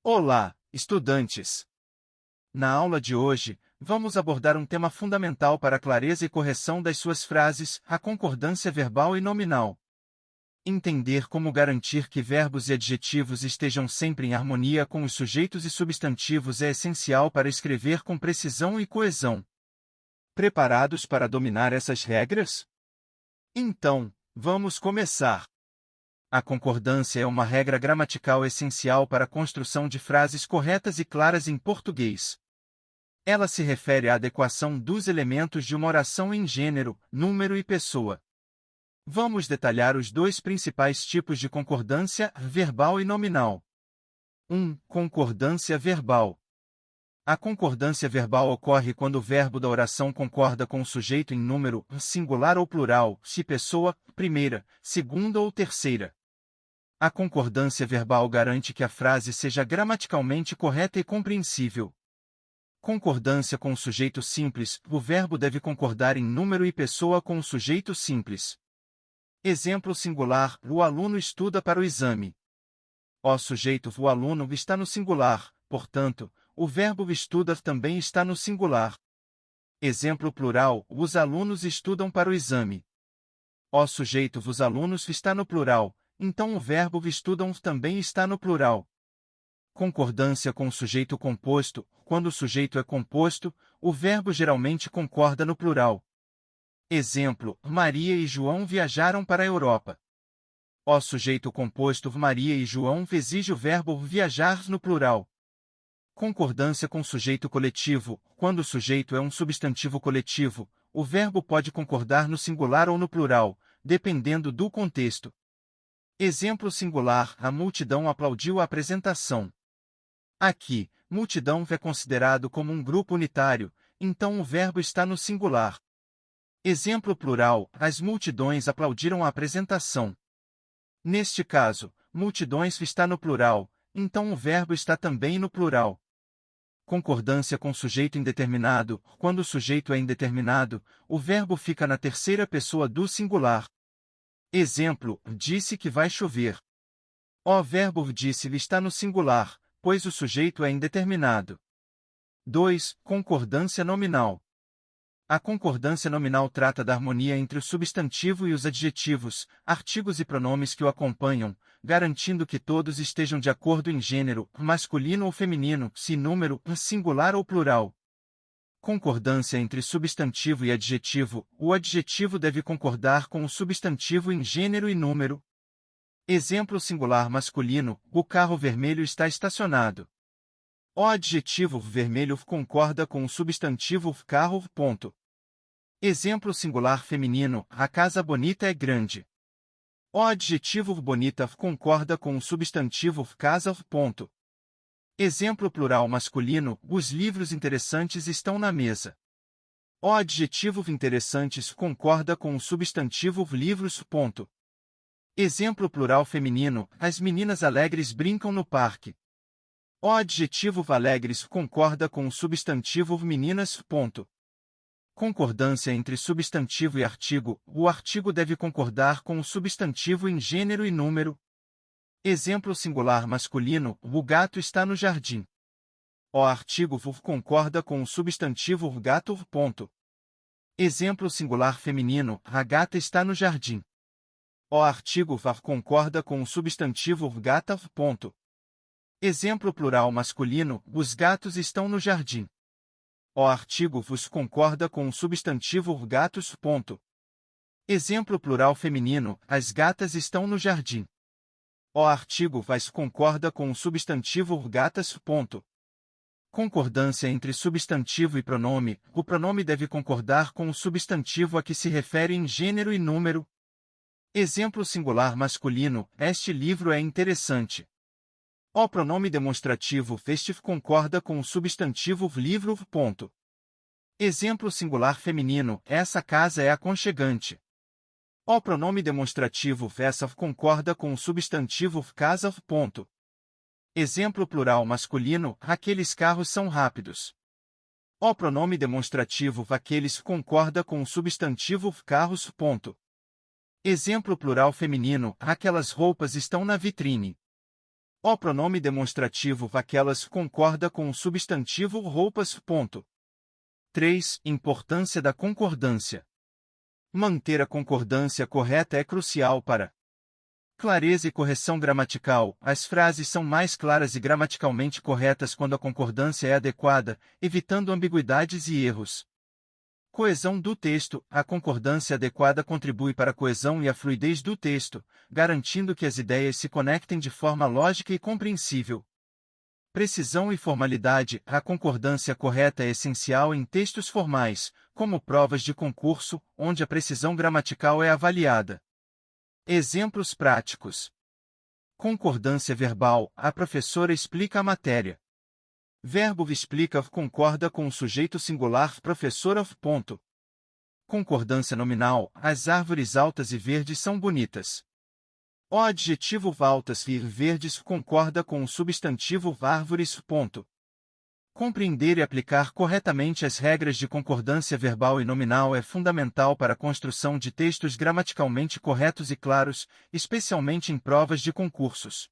Olá, estudantes! Na aula de hoje, vamos abordar um tema fundamental para a clareza e correção das suas frases, a concordância verbal e nominal. Entender como garantir que verbos e adjetivos estejam sempre em harmonia com os sujeitos e substantivos é essencial para escrever com precisão e coesão. Preparados para dominar essas regras? Então, vamos começar! A concordância é uma regra gramatical essencial para a construção de frases corretas e claras em português. Ela se refere à adequação dos elementos de uma oração em gênero, número e pessoa. Vamos detalhar os dois principais tipos de concordância, verbal e nominal. 1. Concordância verbal. A concordância verbal ocorre quando o verbo da oração concorda com o sujeito em número, singular ou plural, se pessoa, primeira, segunda ou terceira. A concordância verbal garante que a frase seja gramaticalmente correta e compreensível. Concordância com o sujeito simples. O verbo deve concordar em número e pessoa com o sujeito simples. Exemplo singular: o aluno estuda para o exame. O sujeito o aluno está no singular, portanto, o verbo estuda também está no singular. Exemplo plural: os alunos estudam para o exame. O sujeito os alunos está no plural, então o verbo estudam também está no plural. Concordância com o sujeito composto. Quando o sujeito é composto, o verbo geralmente concorda no plural. Exemplo: Maria e João viajaram para a Europa. O sujeito composto Maria e João exige o verbo viajar no plural. Concordância com o sujeito coletivo. Quando o sujeito é um substantivo coletivo, o verbo pode concordar no singular ou no plural, dependendo do contexto. Exemplo singular: a multidão aplaudiu a apresentação. Aqui, multidão é considerado como um grupo unitário, então o verbo está no singular. Exemplo plural: as multidões aplaudiram a apresentação. Neste caso, multidões está no plural, então o verbo está também no plural. Concordância com sujeito indeterminado. Quando o sujeito é indeterminado, o verbo fica na terceira pessoa do singular. Exemplo: disse que vai chover. O verbo disse está no singular, pois o sujeito é indeterminado. 2. Concordância nominal. A concordância nominal trata da harmonia entre o substantivo e os adjetivos, artigos e pronomes que o acompanham, garantindo que todos estejam de acordo em gênero, masculino ou feminino, se número, singular ou plural. Concordância entre substantivo e adjetivo. O adjetivo deve concordar com o substantivo em gênero e número. Exemplo singular masculino: o carro vermelho está estacionado. O adjetivo vermelho concorda com o substantivo carro. Ponto. Exemplo singular feminino: a casa bonita é grande. O adjetivo bonita concorda com o substantivo casa. Ponto. Exemplo plural masculino: os livros interessantes estão na mesa. O adjetivo interessantes concorda com o substantivo livros. Ponto. Exemplo plural feminino: as meninas alegres brincam no parque. O adjetivo alegres concorda com o substantivo meninas. Ponto. Concordância entre substantivo e artigo. O artigo deve concordar com o substantivo em gênero e número. Exemplo singular masculino: o gato está no jardim. O artigo concorda com o substantivo gato. Ponto. Exemplo singular feminino: a gata está no jardim. O artigo concorda com o substantivo gata. Ponto. Exemplo plural masculino: os gatos estão no jardim. O artigo concorda com o substantivo gatos. Ponto. Exemplo plural feminino: as gatas estão no jardim. O artigo concorda com o substantivo gatas. Ponto. Concordância entre substantivo e pronome. O pronome deve concordar com o substantivo a que se refere em gênero e número. Exemplo singular masculino: este livro é interessante. O pronome demonstrativo este concorda com o substantivo livro. Ponto. Exemplo singular feminino: essa casa é aconchegante. O pronome demonstrativo essa concorda com o substantivo casa. Ponto. Exemplo plural masculino: aqueles carros são rápidos. O pronome demonstrativo aqueles concorda com o substantivo carros. Ponto. Exemplo plural feminino: aquelas roupas estão na vitrine. O pronome demonstrativo aquelas concorda com o substantivo roupas. 3. Importância da concordância. Manter a concordância correta é crucial para clareza e correção gramatical. As frases são mais claras e gramaticalmente corretas quando a concordância é adequada, evitando ambiguidades e erros. Coesão do texto. A concordância adequada contribui para a coesão e a fluidez do texto, garantindo que as ideias se conectem de forma lógica e compreensível. Precisão e formalidade. A concordância correta é essencial em textos formais, como provas de concurso, onde a precisão gramatical é avaliada. Exemplos práticos. Concordância verbal. A professora explica a matéria. Verbo explica concorda com o sujeito singular professora. Concordância nominal. As árvores altas e verdes são bonitas. O adjetivo altas e verdes concorda com o substantivo árvores. Compreender e aplicar corretamente as regras de concordância verbal e nominal é fundamental para a construção de textos gramaticalmente corretos e claros, especialmente em provas de concursos.